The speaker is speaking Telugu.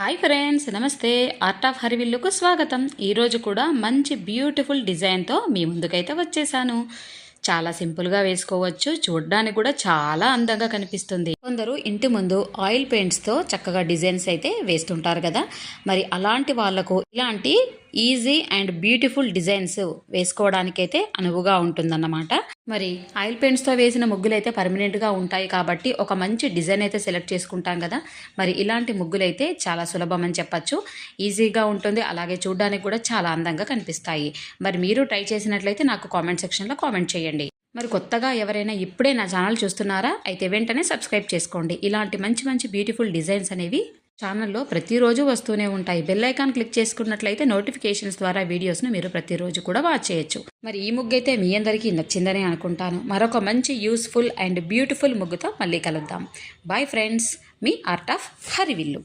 హాయ్ ఫ్రెండ్స్, నమస్తే. ఆర్ట్ ఆఫ్ హరివిల్లుకు స్వాగతం. ఈరోజు కూడా మంచి బ్యూటిఫుల్ డిజైన్తో మీ ముందుకైతే వచ్చేసాను. చాలా సింపుల్గా వేసుకోవచ్చు, చూడడానికి కూడా చాలా అందంగా కనిపిస్తుంది. కొందరు ఇంటి ముందు ఆయిల్ పెయింట్స్తో చక్కగా డిజైన్స్ అయితే వేస్తుంటారు కదా, మరి అలాంటి వాళ్లకు ఇలాంటి ఈజీ అండ్ బ్యూటిఫుల్ డిజైన్స్ వేసుకోవడానికైతే అనువుగా ఉంటుందన్నమాట. మరి ఆయిల్ పెయింట్స్తో వేసిన ముగ్గులు అయితే పర్మనెంట్గా ఉంటాయి కాబట్టి ఒక మంచి డిజైన్ అయితే సెలెక్ట్ చేసుకుంటాం కదా. మరి ఇలాంటి ముగ్గులు అయితే చాలా సులభం అని చెప్పచ్చు, ఈజీగా ఉంటుంది, అలాగే చూడడానికి కూడా చాలా అందంగా కనిపిస్తాయి. మరి మీరు ట్రై చేసినట్లయితే నాకు కామెంట్ సెక్షన్లో కామెంట్ చేయండి. మరి కొత్తగా ఎవరైనా ఇప్పుడే నా ఛానల్ చూస్తున్నారా అయితే వెంటనే సబ్స్క్రైబ్ చేసుకోండి. ఇలాంటి మంచి మంచి బ్యూటిఫుల్ డిజైన్స్ అనేవి ఛానల్లో ప్రతిరోజు వస్తూనే ఉంటాయి. బెల్ ఐకాన్ క్లిక్ చేసుకున్నట్లయితే నోటిఫికేషన్స్ ద్వారా వీడియోస్ను మీరు ప్రతిరోజు కూడా వాచ్ చేయొచ్చు. మరి ఈ ముగ్గు అయితే మీ అందరికీ నచ్చిందని అనుకుంటాను. మరొక మంచి యూస్ఫుల్ అండ్ బ్యూటిఫుల్ ముగ్గుతో మళ్ళీ కలుద్దాం. బాయ్ ఫ్రెండ్స్, మీ ఆర్ట్ ఆఫ్ హరివిల్లు.